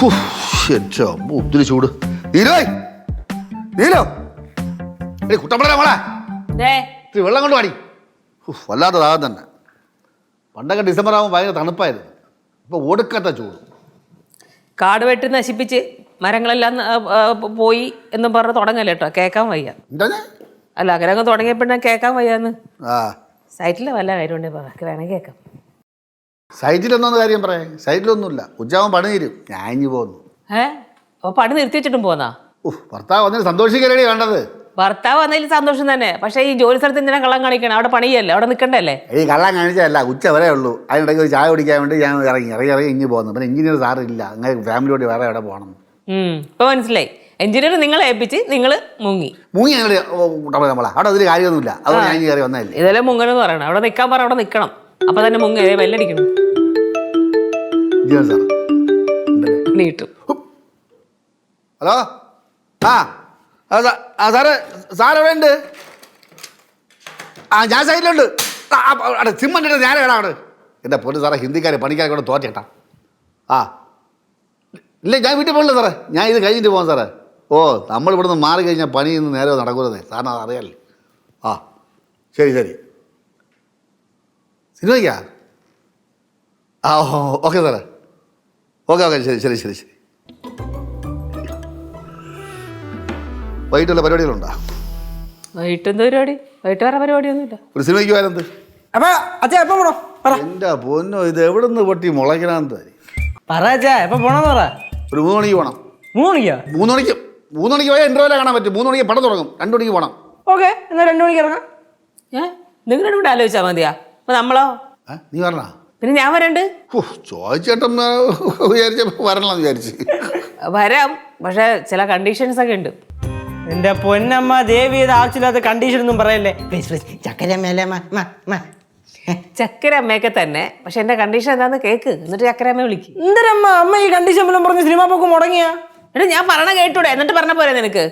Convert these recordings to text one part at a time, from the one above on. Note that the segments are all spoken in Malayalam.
ഒത്തിരി ചൂട്. കുട്ടമ്പള മോളെ ഇത്തിരി വെള്ളം കൊണ്ട് പാടി. വല്ലാത്ത ദാഹം തന്നെ. പണ്ടൊക്കെ ഡിസംബർ ആകുമ്പോൾ ഭയങ്കര തണുപ്പായിരുന്നു. ഇപ്പൊ ഒടുക്കത്തെ ചൂട്. കാട് വെട്ടി നശിപ്പിച്ച് മരങ്ങളെല്ലാം പോയി എന്നും പറഞ്ഞ് തുടങ്ങല്ലേ കേട്ടോ. കേൾക്കാൻ വയ്യ. അല്ല അങ്ങനെ അങ്ങ് തുടങ്ങിയപ്പോഴേ കേൾക്കാൻ വയ്യാന്ന്. സൈറ്റിലെ വല്ല കാര്യം ഉണ്ടെങ്കിൽ വേണമെങ്കിൽ കേൾക്കാം. സൈറ്റിലൊന്നും കാര്യം പറയാം. സൈറ്റിലൊന്നുമില്ല. ഉച്ചയാകുമ്പോൾ പണി തീരും. ഞാൻ ഇഞ്ഞു പോകുന്നു. അപ്പൊ പണി നിർത്തി വെച്ചിട്ടും പോന്നാ? ഭർത്താവ് വന്നതിൽ സന്തോഷിക്കലേ വേണ്ടത്. ഭർത്താവ് വന്നതിൽ സന്തോഷം തന്നെ. പക്ഷെ ഈ ജോലി സ്ഥലത്ത് എന്തിനാ കള്ളം കാണിക്കണം? അവിടെ പണിയല്ലേ, അവിടെ നിൽക്കണ്ടല്ലേ? ഈ കള്ളം കാണിച്ചതല്ല, ഉച്ച വരെ ഉള്ളൂ. അതിനിടയ്ക്ക് ഒരു ചായ കുടിക്കാൻ വേണ്ടി ഞാൻ ഇറങ്ങി ഇഞ്ഞു പോകുന്നു. പിന്നെ എഞ്ചിനീയർ സാറില്ല. അങ്ങനെ ഫാമിലിയോട് വേറെ എവിടെ പോകണം. ഇപ്പൊ മനസ്സിലായി. എഞ്ചിനീയർ നിങ്ങളെ ഏൽപ്പിച്ച് നിങ്ങൾ മുങ്ങി ഞങ്ങൾ നമ്മളെ അവിടെ അതിൽ കാര്യമൊന്നുമില്ല. അത് ഞാൻ കയറി വന്നതല്ലേ. ഇതെല്ലാം മുങ്ങണെന്ന് പറയണം. അവിടെ നിൽക്കാൻ പറ, അവിടെ നിൽക്കണം. അപ്പൊ തന്നെ മുങ്ങ വെല്ലടിക്കണം. നീട്ടും. ഹലോ. സാറ് എവിടെ ഉണ്ട്? ഞാൻ സൈഡിലുണ്ട്. സിമ്മൻ്റെ നേരെ കേടാണ്. എൻ്റെ പൊന്നു സാറേ, ഹിന്ദിക്കാരെ പണിക്കാരെ കൂടെ തോറ്റേട്ടാ. ഇല്ല, ഞാൻ വീട്ടിൽ പോകില്ല സാറേ. ഞാൻ ഇത് കഴിഞ്ഞിട്ട് പോകാം സാറേ. നമ്മൾ ഇവിടെ നിന്ന് മാറി കഴിഞ്ഞാൽ പണി ഇന്ന് നേരെ നടക്കുന്നത്. സാറിന് അത് അറിയാമല്ലേ. ശരി സിനിമയ്ക്കാ? ഓക്കെ സാറേ. ഓക്കെ ശരി. വൈകിട്ടുള്ള പരിപാടികളുണ്ടോ? വൈകിട്ടെന്ത് പരിപാടി? വൈകിട്ട് വേറെ പരിപാടിയൊന്നുമില്ല. ഒരു സിനിമയ്ക്ക് പോയാലെന്ത്? എൻ്റെ പൊന്നോ, ഇത് എവിടെ നിന്ന് പൊട്ടി മുളയ്ക്കണമെന്ന് ഒരു 3 മണിക്ക് പോകണം. 3 മണിക്ക് പോയാൽ ഇന്റർവെല്ല കാണാൻ പറ്റും. 3 മണിക്ക് പടം തുടങ്ങും. 2 മണിക്ക് പോകണം. ഓക്കെ, എന്നാൽ 2 മണിക്ക് ഇറങ്ങാം. നിങ്ങളുടെ കൂടെ ആലോചിച്ചാൽ മതിയാ. അപ്പൊ നമ്മളോ? നീ പറഞ്ഞ പിന്നെ ഞാൻ വരണ്ട്. ചോദിച്ചേട്ടൻ വിചാരിച്ചപ്പോ വരണമെന്ന് വിചാരിച്ച് വരാം. പക്ഷെ ചില കണ്ടീഷൻസ് ഒക്കെ ഉണ്ട്. എന്റെ പൊന്നമ്മ ദേവി, ഇത് ആവശ്യമില്ലാത്ത കണ്ടീഷൻ ഒന്നും പറയല്ലേ. ചക്കരമ്മയൊക്കെ തന്നെ. പക്ഷെ എന്റെ കണ്ടീഷൻ എന്താന്ന് കേക്ക്. എന്നിട്ട് ചക്കരമ്മ വിളിക്കും. എന്തരമ്മ അമ്മ ഈ കണ്ടീഷൻ പോലും പറഞ്ഞ് സിനിമ പോക്ക് മുടങ്ങിയാ? എടാ, ഞാൻ പറഞ്ഞ കേട്ടൂടെ? എന്നിട്ട് പറഞ്ഞ പോലെ നിനക്ക്.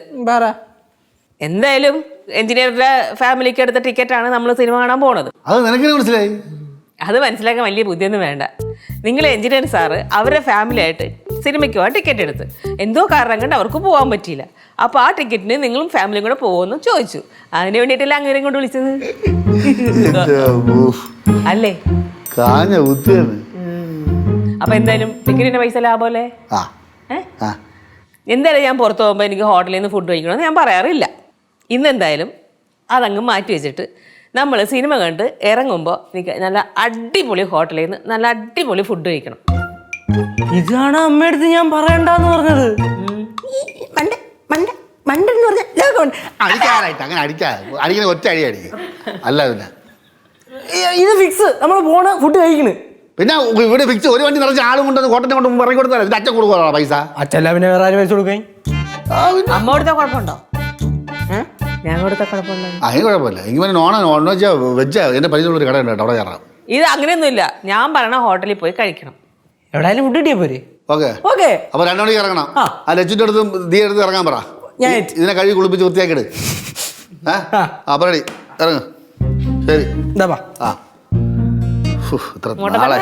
എന്തായാലും എഞ്ചിനീയറുടെ ഫാമിലിക്ക് എടുത്ത ടിക്കറ്റാണ് നമ്മൾ സിനിമ കാണാൻ പോണത്. അത് നിനക്ക് മനസ്സിലായി? അത് മനസ്സിലാക്കാൻ വലിയ ബുദ്ധിയൊന്നും വേണ്ട. നിങ്ങൾ എഞ്ചിനീയർ സാറ് അവരുടെ ഫാമിലി ആയിട്ട് സിനിമയ്ക്ക് പോകാൻ ടിക്കറ്റ് എടുത്ത് എന്തോ കാരണം കൊണ്ട് അവർക്ക് പോകാൻ പറ്റിയില്ല. അപ്പോൾ ആ ടിക്കറ്റിന് നിങ്ങളും ഫാമിലിയും കൂടെ പോകുമെന്ന് ചോദിച്ചു. അതിന് വേണ്ടിയിട്ടല്ല അങ്ങനെ കൊണ്ട് വിളിച്ചത് അല്ലേ? അപ്പൊ എന്തായാലും ടിക്കറ്റിന്റെ പൈസ ലാഭമല്ലേ? എന്തായാലും ഞാൻ പുറത്ത് പോകുമ്പോൾ എനിക്ക് ഹോട്ടലിൽ നിന്ന് ഫുഡ് കഴിക്കണമെന്ന് ഞാൻ പറയാറില്ല. ഇന്നെന്തായാലും അതങ്ങ് മാറ്റി വെച്ചിട്ട് നമ്മൾ സിനിമ കണ്ട് ഇറങ്ങുമ്പോൾ എനിക്ക് നല്ല അടിപൊളി ഹോട്ടലിൽ നിന്ന് നല്ല അടിപൊളി ഫുഡ് കഴിക്കണം. ഇതാണ് അമ്മയടുത്ത് ഞാൻ പറയണ്ടെന്ന് പറഞ്ഞത്. ഒറ്റ അടി അടിക്കും. അല്ല പിന്നെ ഇത് ഫിക്സ്. നമ്മൾ പോണ ഫുഡ് കഴിക്കണ്. പിന്നെ ഇവിടെ ഫിക്സ്. ഒരു വണ്ടി നിറച്ച് ആളും കൊണ്ട് കോട്ടനെ കൊണ്ട് ഇറങ്ങി കൊടുത്താൽ ഇത് അച്ഛൻ കൊടുക്കോ പൈസ? അച്ഛല്ല, പിന്നെ വേറെ ആരും പൈസ കൊടുക്കാൻ? അമ്മ കൊടുത്ത കുഴപ്പമുണ്ടോ? ഞാൻ കൊടുത്ത കുഴപ്പമുണ്ടോ? അതിന് കുഴപ്പമില്ല. എനിക്ക് നോൺ വെജ് എന്റെ പരിചയമുള്ളൊരു കട ഉണ്ട്, അവിടെ കയറാം. ഇത് അങ്ങനെയൊന്നുമില്ല. ഞാൻ പറയണ ഹോട്ടലിൽ പോയി കഴിക്കണം. എവിടെയായാലും ഫുഡ് കിട്ടിയാ പോരെ? ഓക്കെ. അപ്പൊ 2 മണിക്ക് ഇറങ്ങണം. ആ ലച്ചിന്റെ അടുത്തും ദീ എടുത്ത് ഇറങ്ങാൻ പറ. ഇതിനെ കഴുകി കുളിപ്പിച്ച് വൃത്തിയാക്കിട്. അപ്പൊ റെഡി, ഇറങ്ങ്. ശരി. ഇത്ര നാളെ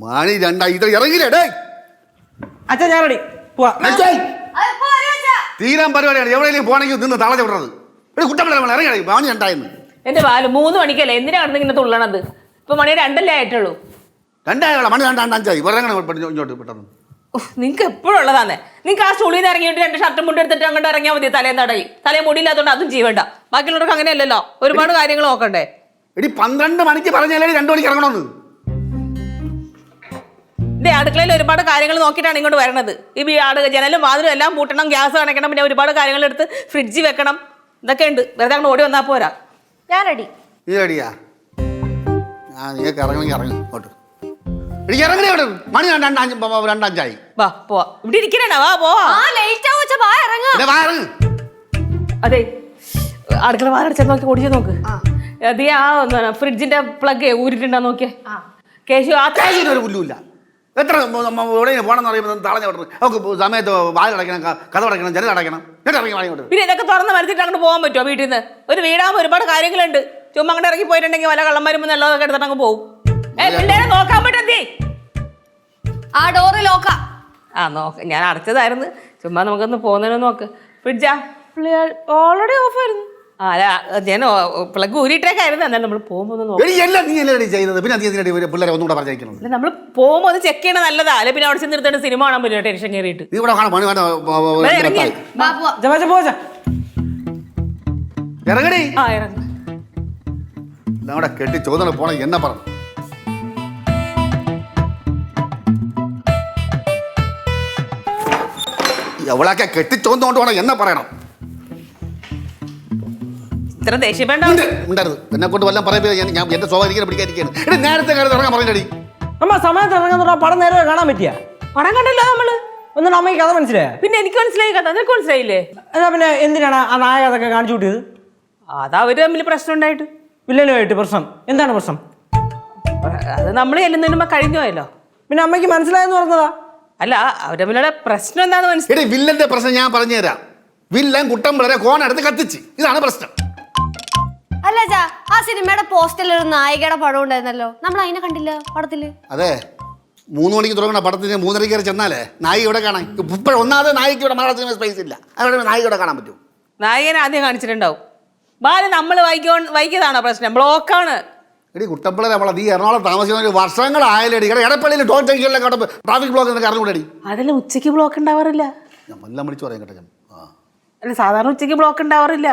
മണി 2 ഇത്ര ഇറങ്ങില്ലേ? അച്ഛാ ഞാൻ റെഡി. തീരാൻ പരിപാടിയാണ്. എവിടെയെങ്കിലും പോണെങ്കിൽ നിന്ന് തളച്ച വിടുന്നത്. കുട്ടമ്പള ഇറങ്ങി. മണി 2 എന്റെ പാല് 3 മണിക്കല്ലേ? എന്തിനാ കിടന്ന് ഇങ്ങനെ തുള്ളണത്? ഇപ്പൊ മണി 2 ആയിട്ടുള്ളൂ. 2 മണി 2:05 ഇങ്ങോട്ട് പെട്ടെന്ന്. നിങ്ങൾക്ക് എപ്പോഴും ഉള്ളതാന്നേ. നിങ്ങൾക്ക് ആ സ്കൂളിൽ നിന്ന് ഇറങ്ങിയിട്ട് 2 ഷർട്ടും മുണ്ടും എടുത്തിട്ട് അങ്ങോട്ട് ഇറങ്ങിയാൽ മതി. തലേന്ന് തടയി തലേ മുടിയില്ലാത്തതുകൊണ്ട് അതും ചെയ്യണ്ട. ബാക്കിയുള്ളവർക്ക് അങ്ങനെയല്ലല്ലോ. ഒരുപാട് കാര്യങ്ങൾ നോക്കണ്ടേ? 12 മണിക്ക് പറഞ്ഞാലേ 2 മണിക്ക് ഇറങ്ങണമെന്ന്. അടുക്കളയിൽ ഒരുപാട് കാര്യങ്ങൾ നോക്കിയിട്ടാണ് ഇങ്ങോട്ട് വരണത്. ഈ ജനലും വാതിലും എല്ലാം പൂട്ടണം, ഗ്യാസ് അണയ്ക്കണം, പിന്നെ ഒരുപാട് കാര്യങ്ങൾ എടുത്ത് ഫ്രിഡ്ജിൽ വെക്കണം. ഇതൊക്കെ ഉണ്ട്. വെറുതെ അങ്ങോട്ട് ഓടി വന്നാൽ പോരാ. ഞാൻ റെഡി. നീ റെഡിയാ? നീക്ക് ഇറങ്ങണമെങ്കിൽ ഇറങ്ങും ഇങ്ങോട്ട്. ഇറങ്ങണേ ഇവിടെ. മണി 2:05. വാ പോവാ. ഇവിടെ ഇരിക്കണ. വാ പോവാ. അതെ, അടുക്കള വാടച്ച നോക്കി ഓടിച്ചു നോക്ക്. അത് ആ ഫ്രിഡ്ജിന്റെ പ്ലഗ് ഊരിട്ടുണ്ടാ നോക്കിയേ. കേശു ഒരു പുല്ലുമില്ല. എത്ര എവിടെയെങ്കിലും പോകണമെന്ന് പറയുമ്പോൾ തളഞ്ഞ വിട്ടു അവർക്ക് സമയത്ത് വാതിലടയ്ക്കണം കഥ അടയ്ക്കണം ജനലടയ്ക്കണം എന്നിട്ട് ഇറങ്ങി വാങ്ങി വിട്ടു. പിന്നെ ഇതൊക്കെ തുറന്ന് മനസ്സിട്ട് അങ്ങോട്ട് പോകാൻ പറ്റുമോ വീട്ടിൽ നിന്ന്? ഒരു വീടാകുമ്പോൾ ഒരുപാട് കാര്യങ്ങളുണ്ട്. ചുമ്മാ അങ്ങോട്ട് ഇറങ്ങി പോയിട്ടുണ്ടെങ്കിൽ വല്ല കള്ളന്മാരും നല്ലതൊക്കെ എടുത്തിട്ട് അങ്ങ് പോകും. പിള്ളേരെ നോക്കാൻ പറ്റേ? ആ ഡോറ് ലോക്ക. ആ നോക്ക, ഞാൻ അടച്ചതായിരുന്നു. ചുമ്മാ നമുക്കൊന്ന് പോകുന്നതിനോ നോക്ക്. ഫ്രിഡ്ജാ ഓൾറെഡി ഓഫ് ആയിരുന്നു. ആ അല്ല, ഞാൻ പ്ലഗ് ഊരിയിട്ടേക്കായിരുന്നു. എന്നാലും നമ്മൾ പോകുമ്പോൾ ഒന്ന് നോക്കാം. എല്ലാം നീ എല്ലാം ചെയ്തത്, പിന്നെ നീ എന്തിനാ പിള്ളേരെ ഒന്നുകൂടെ പറഞ്ഞയക്കണം? അല്ല, നമ്മൾ പോകുമ്പോൾ ഒന്ന് ചെക്ക് ചെയ്യണ നല്ലതാ. അല്ലെ പിന്നെ അവിടെ ചെന്ന് നിർത്തേണ്ട സിനിമ കാണാൻ പറ്റില്ല ടെൻഷൻ കയറിയിട്ട്. നീ ഇവിടെ കാണാൻ പണി ഇറങ്ങടി. ആ ഇറങ്ങ. അവിടെ കെട്ടി ചോദന പോണ എന്നെ പറഞ്ഞു. എവളൊക്കെ കെട്ടിച്ചോന്നുകൊണ്ട് പോണം എന്നെ പറയണം. ഇത്ര ദേഷ്യപ്പെടേണ്ട ഉണ്ടായിരുന്നു എന്നെ കൊണ്ട് വല്ലതും പറയുമ്പോൾ ഞാൻ എന്റെ സ്വഭാവം ഇങ്ങനെ പിടിക്കാതിരിക്കുകയാണ്. എടി നേരത്തെ കാലത്ത് ഇറങ്ങാൻ പറഞ്ഞടി. അമ്മ സമയത്ത് ഇറങ്ങുന്ന പടം നേരെ കാണാൻ പറ്റിയ പടം കണ്ടല്ലോ നമ്മള്. ഒന്നും അമ്മയ്ക്ക് കഥ മനസ്സിലായ? പിന്നെ എനിക്ക് മനസ്സിലായി കഥ. നിനക്ക് മനസ്സിലായില്ലേ? എന്നാ പിന്നെ എന്തിനാണ് ആ നായ അതൊക്കെ കാണിച്ചു കൂട്ടിയത്? അതാ അവര് തമ്മിൽ പ്രശ്നം ഉണ്ടായിട്ട്. വില്ലനുമായിട്ട് പ്രശ്നം? എന്താണ് പ്രശ്നം? അത് നമ്മൾ ചെല്ലുന്നതിന് മുമ്പ് കഴിഞ്ഞു പോയല്ലോ. പിന്നെ അമ്മയ്ക്ക് മനസ്സിലായെന്ന് പറഞ്ഞതാ. അല്ല, അവര് തമ്മിലുള്ള പ്രശ്നം എന്താന്ന് മനസ്സിലായി. എടി വില്ലന്റെ പ്രശ്നം ഞാൻ പറഞ്ഞുതരാം. വില്ലൻ കുട്ടമ്പിളരെ കോണെടുത്ത് കത്തിച്ച്, ഇതാണ് പ്രശ്നം. അല്ല ചാ, ആ സിനിമയുടെ പോസ്റ്ററിൽ ഒരു നായികയുടെ പടം ഉണ്ടായിരുന്നല്ലോ, നമ്മൾ അതിനെ കണ്ടില്ല പടത്തില്. അതെ, 3 മണിക്ക് തുടങ്ങുന്ന പടത്തിന് 3:30 കയറി ചെന്നാലേ നായിക ഇവിടെ കാണാൻ. ഇപ്പോൾ ഒന്നാമത് നായിക ഇവിടെ മലയാള സിനിമ സ്പേസ് ഇല്ല. അവിടെ നായിക ഇവിടെ കാണാൻ പറ്റും. നായകനെ ആദ്യം കാണിച്ചിട്ടുണ്ടാവും. ബാല നമ്മൾ വൈകിയതാണോ പ്രശ്നം? ബ്ലോക്കാണ്. എടി കുട്ടമ്പിളരെ നമ്മളെ നീ എറണാകുളം താമസിക്കുന്ന വർഷങ്ങളായാലടി. ഇടപ്പള്ളിയിൽ ടോൾ ജംഗ്ഷനിലൊക്കെ ട്രാഫിക് ബ്ലോക്ക് നിനക്ക് അറിഞ്ഞൂടടി. അതെല്ലാം ഉച്ചയ്ക്ക് ബ്ലോക്ക് ഉണ്ടാവാറില്ല. ഞാൻ എല്ലാം വിളിച്ചു പറയാൻ കേട്ടോ. അല്ല, സാധാരണ ഉച്ചയ്ക്ക് ബ്ലോക്ക് ഉണ്ടാവാറില്ല.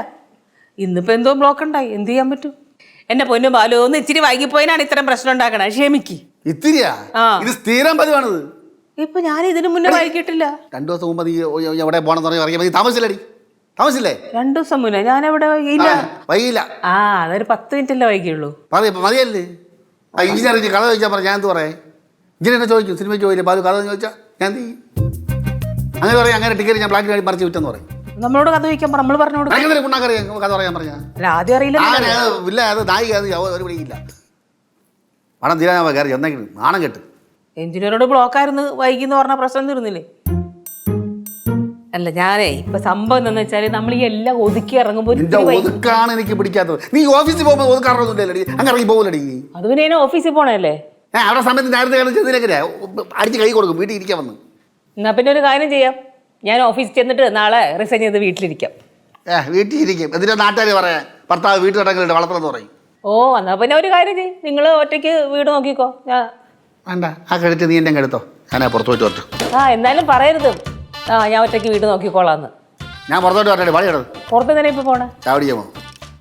ഇന്നിപ്പോൾ എന്തോ ബ്ലോക്ക് ഉണ്ടായി. എന്ത് ചെയ്യാൻ പറ്റും? എന്റെ പൊന്നു ബാലു, ഒന്ന് ഇച്ചിരി വൈകിപ്പോയിനാണ് ഇത്തരം പ്രശ്നം ഉണ്ടാക്കണേ. ക്ഷമിക്ക്. ഇത്തിരിയാ? ഇത് സ്ഥിരം പതിവാണിത്. ഇപ്പൊ ഞാൻ ഇതിനു മുന്നേ വൈകിട്ടില്ല. 2 ദിവസം മുമ്പ് നീ എവിടെ പോകണമെന്ന് പറഞ്ഞ് ഇറങ്ങിയ നീ താമസിച്ചില്ലടി? താമസിച്ചില്ലേ? 2 ദിവസം മുന്നേ ഞാൻ എവിടെ വൈകിയില്ല. വൈകില്ല. ആ, അതൊരു 10 മിനിറ്റല്ലേ വൈകിയുള്ളൂ. മതിയല്ലേ? ആ എഞ്ചിനീയറിംഗ് കഥ ചോദിച്ചാൽ പറഞ്ഞ ഞാൻ എന്ത് പറയാ? എഞ്ചിനീയറിനെ ചോദിക്കും, സിനിമയ്ക്ക് പോയില്ലേ ബാലു കഥ ചോദിച്ചാൽ ഞാൻ എന്ത് ചെയ്യും? അങ്ങനെ പറയാം, അങ്ങനെ ടിക്കറ്റ് ഞാൻ ബ്ലാക്കിൽ മറിച്ച് വിറ്റെന്ന് പറയും. നമ്മളോട് കഥ ചോദിക്കാൻ നമ്മൾ പറഞ്ഞു കൊടുക്കും. കുണ്ണാക്കറിയാം കഥ പറയാൻ പറഞ്ഞാ. അല്ല, ആദ്യം അറിയില്ല. ഇല്ല, അത് നായിക ഒരു പിടിയില്ല. പണം തീരാൻ കയറി എന്തെങ്കിലും നാണം കെട്ട്. എഞ്ചിനീയറോട് ബ്ലോക്കായിരുന്നു വൈകിന്ന് പറഞ്ഞ പ്രശ്നം തീർന്നില്ലേ? അല്ല, ഞാനേ ഇപ്പൊ സംഭവം എന്താന്ന് വെച്ചാല് നമ്മൾ ഈ എല്ലാം ഒതുക്കി ഇറങ്ങുമ്പോൾ ഒതുക്കാണ് എനിക്ക് പിടിക്കാത്തത്. നീ ഓഫീസിൽ പോകുമ്പോൾ ഒതുക്കാറൊന്നുമില്ലടി, അങ്ങനെ ഇറങ്ങി പോകില്ലടി. അത് പിന്നെ ഞാൻ ഓഫീസിൽ പോണല്ലേ. അവിടെ സമയത്ത് നേരത്തെ ചെന്നില്ലെങ്കിലേ അടിച്ച് കൈ കൊടുക്കും, വീട്ടിൽ ഇരിക്കാൻ വന്ന്. എന്നാ പിന്നെ ഒരു കാര്യം ചെയ്യാം, ഞാൻ ഓഫീസിൽ ചെന്നിട്ട് നാളെ റിസൈൻ ചെയ്ത് വീട്ടിലിരിക്കാം. വീട്ടിൽ ഇരിക്കും. എന്നിട്ട് നാട്ടുകാർ പറയാം ഭർത്താവ് വീട്ടിലിടങ്ങളിട്ട് വളർത്തണമെന്ന് പറയും. ഓ, എന്നാ പിന്നെ ഒരു കാര്യം ചെയ്യും, നിങ്ങൾ ഒറ്റയ്ക്ക് വീട് നോക്കിക്കോ. ഞാൻ വേണ്ട, ആ ക്രെഡിറ്റ് നീ എന്നെ എടുത്തോ, ഞാൻ പുറത്തോട്ട് വരട്ടെ. എന്നാലും പറയരുത് ഞാൻ ഒറ്റയ്ക്ക് വീട് നോക്കിക്കോളാന്ന്. ഞാൻ പുറത്തോട്ട് വരട്ടെ. വഴിയിടത് പുറത്ത് തന്നെ ഇപ്പൊ പോണേ? ചായ കുടിക്കാമോ?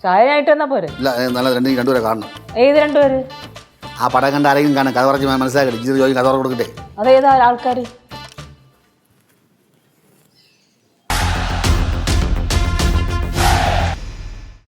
ചായ ആയിട്ട് എന്നാ പോരെ? ഇല്ല, നല്ല രണ്ടുപേരെ കാണണം. ഏത് 2 പേര്? ആ പടം കണ്ട് ആരെങ്കിലും കാണാം, കഥ പറഞ്ഞ് മനസ്സിലാക്കട്ടെ. ജീവിതം ചോദിക്കും, കഥ കൊടുക്കട്ടെ. അതേതാ ആൾക്കാർ?